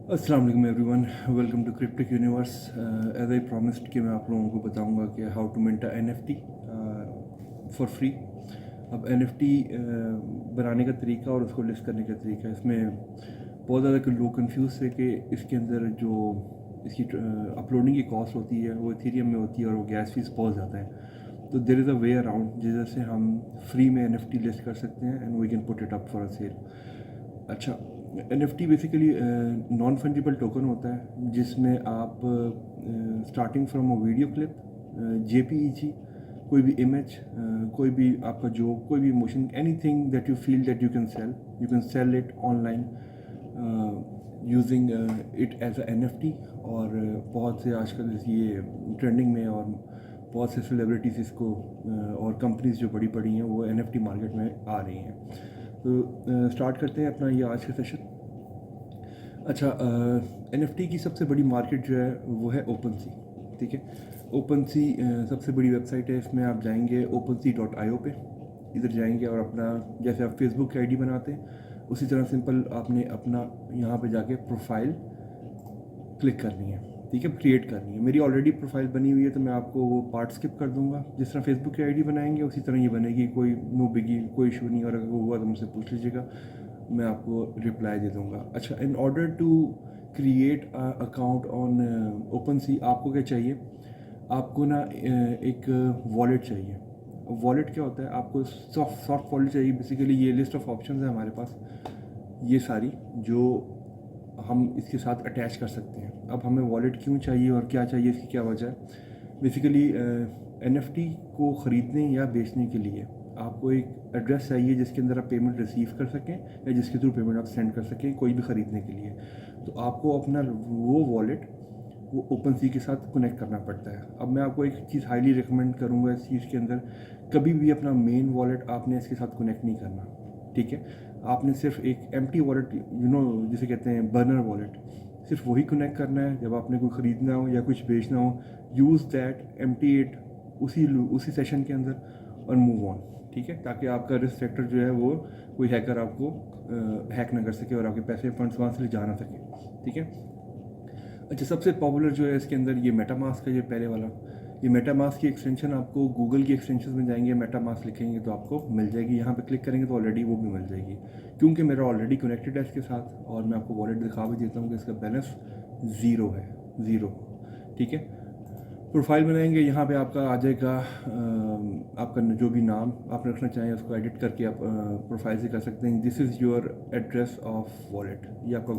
अस्सलाम वालेकुम everyone, welcome to cryptic universe. As I promised कि मैं आप लोगों को बताऊंगा कि how to mint NFT for free. अब NFT बनाने का तरीका और उसको लिस्ट करने का तरीका, इसमें बहुत ज़्यादा लोग कंफ्यूज थे कि इसके अंदर जो इसकी अपलोडिंग की कॉस्ट होती है वो इथेरियम में होती है और वो गैस फीस बहुत ज़्यादा है। तो there is a way around जिससे हम फ्री में NFT लिस्ट कर सकते हैं and we can put it up for a sale. अच्छा, NFT basically non fungible token होता है जिसमें आप starting from a video clip, JPEG, कोई भी इमेज, कोई भी आपका जो कोई भी emotion, anything that you feel that you can sell it online using it as a NFT। और बहुत से आजकल ये ट्रेंडिंग में और बहुत से सेलिब्रिटीज़ इसको और कंपनीज जो बड़ी बड़ी हैं वो NFT मार्केट में आ रही हैं। तो स्टार्ट करते हैं अपना ये आज का सेशन। अच्छा, NFT की सबसे बड़ी मार्केट जो है वो है ओपन सी। ठीक है, ओपन सी सबसे बड़ी वेबसाइट है। इसमें आप जाएंगे OpenSea.io पे, इधर जाएंगे और अपना जैसे आप फेसबुक की आईडी बनाते हैं उसी तरह सिंपल आपने अपना यहाँ पे जाके प्रोफाइल क्लिक करनी है। ठीक है, क्रिएट करनी है। मेरी ऑलरेडी प्रोफाइल बनी हुई है तो मैं आपको वो पार्ट स्किप कर दूंगा। जिस तरह फेसबुक की आईडी बनाएंगे उसी तरह ये बनेगी, कोई नो बिगी, कोई इशू नहीं। और अगर वो हुआ तो मुझसे पूछ लीजिएगा, मैं आपको रिप्लाई दे दूंगा। अच्छा, in order to create account on OpenSea आपको क्या चाहिए? आपको ना एक वॉलेट चाहिए। वॉलेट क्या होता है? आपको सॉफ्ट वॉलेट चाहिए। बेसिकली ये लिस्ट ऑफ ऑप्शंस है हमारे पास, ये सारी जो हम इसके साथ अटैच कर सकते हैं। अब हमें वॉलेट क्यों चाहिए और क्या चाहिए, इसकी क्या वजह है? बेसिकली NFT को ख़रीदने या बेचने के लिए आपको एक एड्रेस चाहिए जिसके अंदर आप पेमेंट रिसीव कर सकें या जिसके थ्रू पेमेंट आप सेंड कर सकें कोई भी ख़रीदने के लिए। तो आपको अपना वो वॉलेट वो ओपन सी के साथ कनेक्ट करना पड़ता है। अब मैं आपको एक चीज़ हाईली रिकमेंड करूँगा इस चीज़ के अंदर, कभी भी अपना मेन वॉलेट आपने इसके साथ कनेक्ट नहीं करना। ठीक है, आपने सिर्फ एक एम्प्टी वॉलेट, जिसे कहते हैं बर्नर वॉलेट, सिर्फ वही कनेक्ट करना है जब आपने कोई ख़रीदना हो या कुछ बेचना हो। यूज़ दैट एम्प्टी इट उसी सेशन के अंदर और मूव ऑन। ठीक है, ताकि आपका रिस्क फैक्टर जो है वो कोई हैकर आपको हैक ना कर सके और आपके पैसे फंड्स वहाँ से ले जा ना सके। ठीक है। अच्छा, सबसे पॉपुलर जो है इसके अंदर ये मेटामास्क है। ये पहले वाला, ये मेटामास्क की एक्सटेंशन आपको गूगल की एक्सटेंशन में जाएंगे, मेटामास्क लिखेंगे तो आपको मिल जाएगी। यहाँ पे क्लिक करेंगे तो ऑलरेडी वो भी मिल जाएगी, क्योंकि मेरा ऑलरेडी कनेक्टेड है इसके साथ। और मैं आपको वॉलेट दिखा भी देता हूँ कि इसका बैलेंस ज़ीरो है, ज़ीरो। ठीक है, प्रोफाइल बनाएंगे, यहाँ पे आपका आ जाएगा आपका जो भी नाम आप रखना चाहें उसको एडिट करके आप प्रोफाइल से कर सकते हैं। This is your address of wallet, ये आपका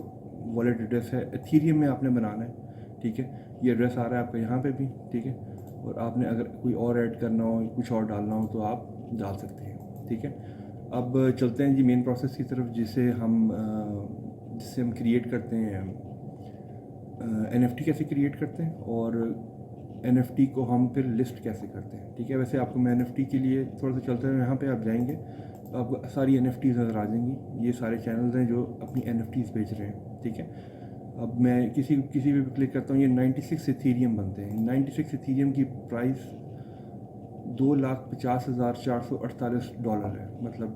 वॉलेट एड्रेस है। एथीरियम में आपने बनाना है। ठीक है, ये एड्रेस आ रहा है आपका यहाँ पे भी। ठीक है, और आपने अगर कोई और ऐड करना हो, कुछ और डालना हो तो आप डाल सकते हैं। ठीक है, अब चलते हैं जी मेन प्रोसेस की तरफ, जिससे हम क्रिएट करते हैं NFT कैसे क्रिएट करते हैं और NFT को हम फिर लिस्ट कैसे करते हैं। ठीक है, वैसे आपको मैं NFT के लिए थोड़ा सा चलते हैं। यहाँ पे आप जाएंगे तो आपको सारी NFTs नज़र आ जाएंगी। ये सारे चैनल्स हैं जो अपनी NFTs बेच रहे हैं। ठीक है, अब मैं किसी भी क्लिक करता हूँ, ये 96 इथीरियम बनते हैं। 96 इथीरियम की प्राइस $2,50,448 है, मतलब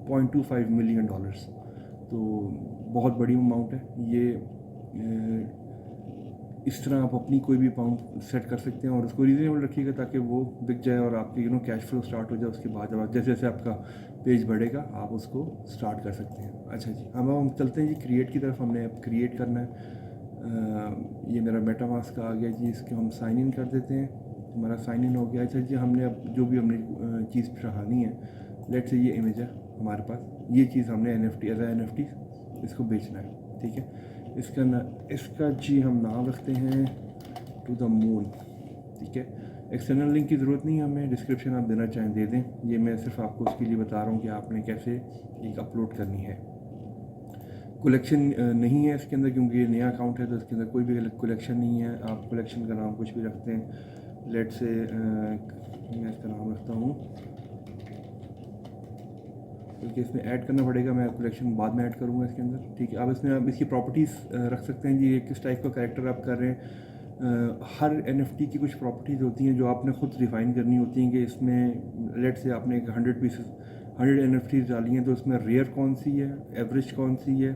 $0.25 मिलियन। तो बहुत बड़ी अमाउंट है ये। इस तरह आप अपनी कोई भी अमाउंट सेट कर सकते हैं और उसको रीज़नेबल रखिएगा ताकि वो बिक जाए और आपके कैश फ्लो स्टार्ट हो जाए। उसके बाद जब जैसे जैसे आपका पेज बढ़ेगा आप उसको स्टार्ट कर सकते हैं। अच्छा जी, हम चलते हैं जी क्रिएट की तरफ। हमने अब क्रिएट करना है। ये मेरा मेटामास्क आ गया जी, इसके हम साइन इन कर देते हैं। हमारा साइन इन हो गया। अच्छा जी, हमने अब जो भी हमने चीज़ चढ़ानी है, लेट से ये इमेज है हमारे पास, ये चीज़ हमने NFT एज NFT इसको बेचना है। ठीक है, इसका जी हम नाम रखते हैं टू द मून। ठीक है, एक्सटर्नल लिंक की ज़रूरत नहीं है हमें, डिस्क्रिप्शन आप देना चाहें दे दें। ये मैं सिर्फ आपको उसके लिए बता रहा हूँ कि आपने कैसे एक अपलोड करनी है। कलेक्शन नहीं है इसके अंदर क्योंकि ये नया अकाउंट है, तो इसके अंदर कोई भी कलेक्शन नहीं है। आप कलेक्शन का नाम कुछ भी रखते हैं। लेट से मैं इसका नाम रखता हूँ, क्योंकि इसमें ऐड करना पड़ेगा, मैं कलेक्शन बाद में ऐड करूँगा इसके अंदर। ठीक है, अब इसमें आप इसकी प्रॉपर्टीज़ रख सकते हैं जी, किस टाइप का कैरेक्टर आप कर रहे हैं। हर NFT की कुछ प्रॉपर्टीज़ होती हैं जो आपने ख़ुद डिफ़ाइन करनी होती हैं कि इसमें लेट से आपने 100 पीसेस 100 NFTs डाली हैं तो उसमें रेयर कौन सी है, एवरेज कौन सी है,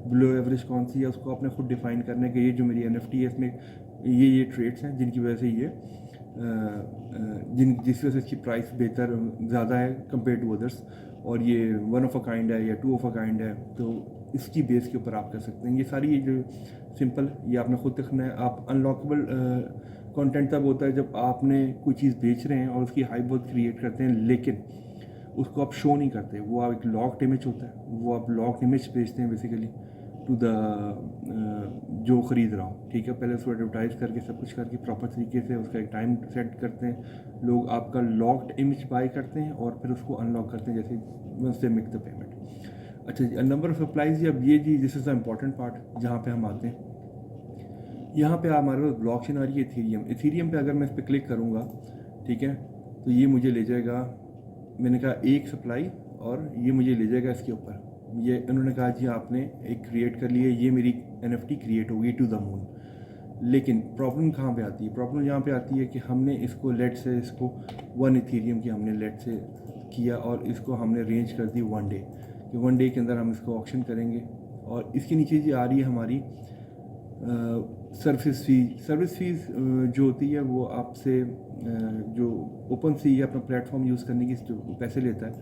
बिलो एवरेज कौन सी है, उसको आपने खुद डिफाइन करना है कि ये जो मेरी NFT है इसमें ये ट्रेड्स हैं जिनकी वजह से ये जिस वजह से इसकी प्राइस बेहतर ज़्यादा है कंपेयर टू अदर्स, और ये वन ऑफ अ काइंड है या टू ऑफ अ काइंड है, तो इसकी बेस के ऊपर आप कर सकते हैं। ये सारी ये जो सिंपल ये आपने खुद देखना है। आप अनलॉकेबल कंटेंट तब होता है जब आपने कोई चीज़ बेच रहे हैं और उसकी हाइप बहुत क्रिएट करते हैं, लेकिन उसको आप शो नहीं करते, वो आप एक लॉक्ड इमेज होता है, वो आप लॉक्ड इमेज बेचते हैं बेसिकली टू द जो ख़रीद रहा हो, ठीक है। पहले उसको एडवर्टाइज करके सब कुछ करके प्रॉपर तरीके से उसका एक टाइम सेट करते हैं, लोग आपका लॉक्ड इमेज बाय करते हैं और फिर उसको अनलॉक करते हैं जैसे once they make the payment. अच्छा जी, नंबर ऑफ सप्लाईज, अब ये जी this is the important part जहाँ पे हम आते हैं। यहाँ पे हमारे पास ब्लॉकचेन आ रही है इथीरियम पे अगर मैं इस पर क्लिक करूँगा, ठीक है, तो ये मुझे ले जाएगा, मैंने कहा एक सप्लाई, और ये मुझे ले जाएगा इसके ऊपर। ये उन्होंने कहा जी आपने एक क्रिएट कर लिया, ये मेरी NFT क्रिएट होगी टू द मून। लेकिन प्रॉब्लम कहाँ पे आती है? प्रॉब्लम यहाँ पे आती है कि हमने इसको लेट से इसको 1 इथीरियम की हमने लेट से किया और इसको हमने रेंज कर दी 1 डे, कि 1 डे के अंदर हम इसको ऑक्शन करेंगे। और इसके नीचे जी आ रही है हमारी सर्विस फीस जो होती है वो आपसे जो ओपन सी अपना प्लेटफॉर्म यूज़ करने की जो पैसे लेता है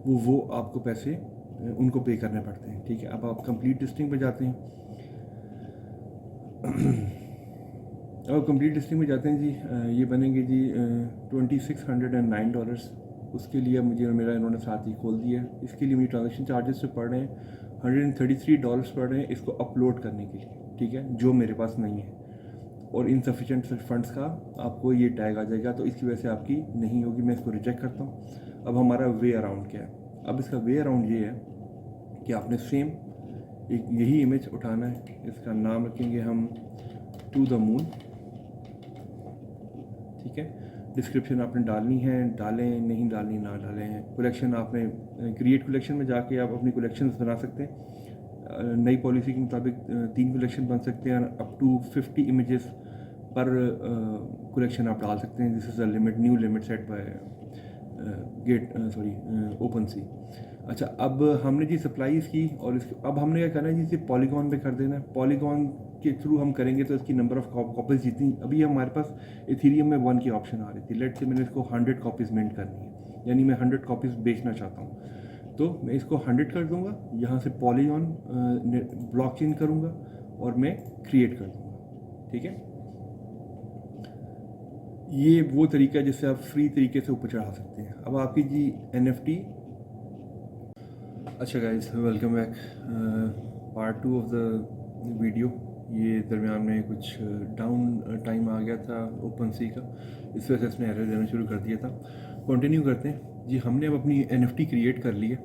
वो आपको पैसे उनको पे करने पड़ते हैं, ठीक है। अब आप कंप्लीट लिस्टिंग पे जाते हैं और कंप्लीट लिस्टिंग में जाते हैं जी, ये बनेंगे जी $2609। उसके लिए मुझे मेरा इन्होंने साथ ही खोल दिया है। इसके लिए मुझे ट्रांजेक्शन चार्जेस से पड़ रहे हैं $133 पड़ रहे हैं इसको अपलोड करने के लिए, ठीक है, जो मेरे पास नहीं है। और इनसफिशेंट फंड्स का आपको ये टैग आ जाएगा, तो इसकी वजह से आपकी नहीं होगी, मैं इसको रिजेक्ट करता हूँ। अब हमारा वे अराउंड क्या है? अब इसका वे अराउंड ये है कि आपने सेम एक यही इमेज उठाना है, इसका नाम रखेंगे हम टू द मून, ठीक है। डिस्क्रिप्शन आपने डालनी है, डालें, नहीं डालनी ना डालें। कलेक्शन आपने क्रिएट कलेक्शन में जाके आप अपनी कलेक्शंस बना सकते हैं। नई पॉलिसी के मुताबिक 3 कलेक्शन बन सकते हैं, अप टू 50 इमेजेस पर कलेक्शन आप डाल सकते हैं। This is a limit, new limit set by OpenSea. अच्छा, अब हमने जी सप्लाईज की और अब हमने क्या करना है जी, इसे पॉलीगॉन पे कर देना है। पॉलीगॉन के थ्रू हम करेंगे तो इसकी नंबर ऑफ कॉपीज़ जितनी, अभी हमारे पास इथीरियम में 1 की ऑप्शन आ रही थी, लेट से मैंने इसको 100 कॉपीज़ मिंट करनी है, यानी मैं 100 कॉपीज़ बेचना चाहता हूँ, तो मैं इसको 100 कर दूँगा, यहाँ से पॉलीगॉन ब्लॉकचेन करूँगा और मैं क्रिएट कर दूँगा, ठीक है। ये वो तरीका है जिससे आप फ्री तरीके से ऊपर चढ़ा सकते हैं। अब आपकी जी NFT। अच्छा guys, welcome back, part 2 of the video. ये दरमियान में कुछ डाउन टाइम आ गया था ओपन सी का, इस वजह से इसने एरर देना शुरू कर दिया था। कंटिन्यू करते हैं जी। हमने अब अपनी NFT क्रिएट कर ली है,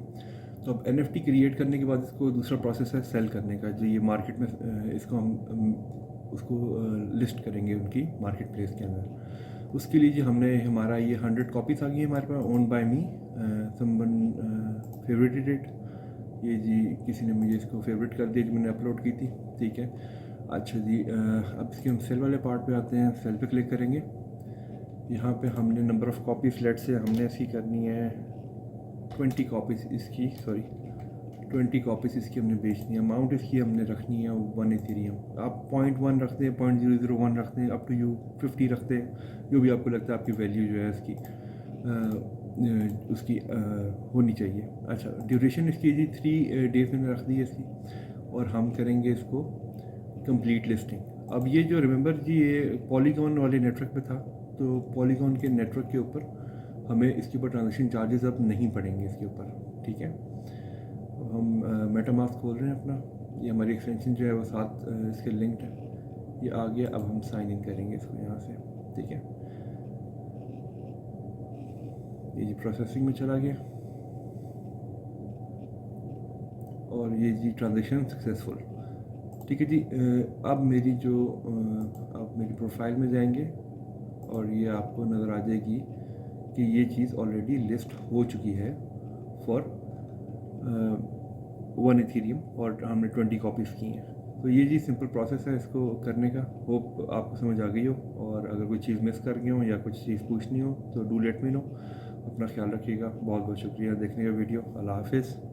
तो अब NFT क्रिएट करने के बाद इसको दूसरा प्रोसेस है सेल करने का जी। ये मार्केट में इसको हम उसको लिस्ट करेंगे उनकी मार्केट प्लेस के अंदर। उसके लिए जी हमने हमारा ये 100 कॉपीज़ आ गई है हमारे पास, ओन बाय मी, समवन फेवरेटेड। ये जी किसी ने मुझे इसको फेवरेट कर दिया जो मैंने अपलोड की थी, ठीक है। अच्छा जी, अब इसके हम सेल वाले पार्ट पे आते हैं। सेल पे क्लिक करेंगे, यहाँ पे हमने नंबर ऑफ़ कॉपीज़ लेट से हमने इसकी करनी है 20 कॉपीज़ इसकी, 20 कॉपीज़ इसकी हमने बेचनी है। अमाउंट इसकी हमने रखनी है 1 इथेरियम। आप 0.1 रखते हैं, 0.001 रखते हैं, अप टू यू 50 रखते हैं, जो भी आपको लगता है आपकी वैल्यू जो है इसकी उसकी होनी चाहिए। अच्छा, ड्यूरेशन इसकी जी 3 डेज़ मैंने रख दी है इसकी, और हम करेंगे इसको कंप्लीट लिस्टिंग। अब ये जो रिमेंबर जी ये पॉलीगॉन वाले नेटवर्क पे था, तो पॉलीगॉन के नेटवर्क के ऊपर हमें इसके ऊपर ट्रांजेक्शन चार्जेस अब नहीं पड़ेंगे इसके ऊपर, ठीक है। हम मेटामास्क खोल रहे हैं अपना, ये हमारी एक्सटेंशन जो है वो साथ इसके लिंक्ड है। ये आ गया, अब हम साइन इन करेंगे इसको यहाँ से, ठीक है। ये जी प्रोसेसिंग में चला गया और ये जी ट्रांजेक्शन सक्सेसफुल, ठीक है जी। अब मेरी जो आप मेरी प्रोफाइल में जाएंगे और ये आपको नज़र आ जाएगी कि ये चीज़ ऑलरेडी लिस्ट हो चुकी है फॉर 1 इथेरियम और हमने 20 कॉपीज़ की हैं। तो ये जी सिंपल प्रोसेस है इसको करने का। होप आपको समझ आ गई हो, और अगर कोई चीज़ मिस कर गई हो या कुछ चीज़ पूछनी हो तो डू लेट मी नो। अपना ख्याल रखिएगा। बहुत बहुत शुक्रिया देखने का वीडियो। अल्लाह हाफिज़।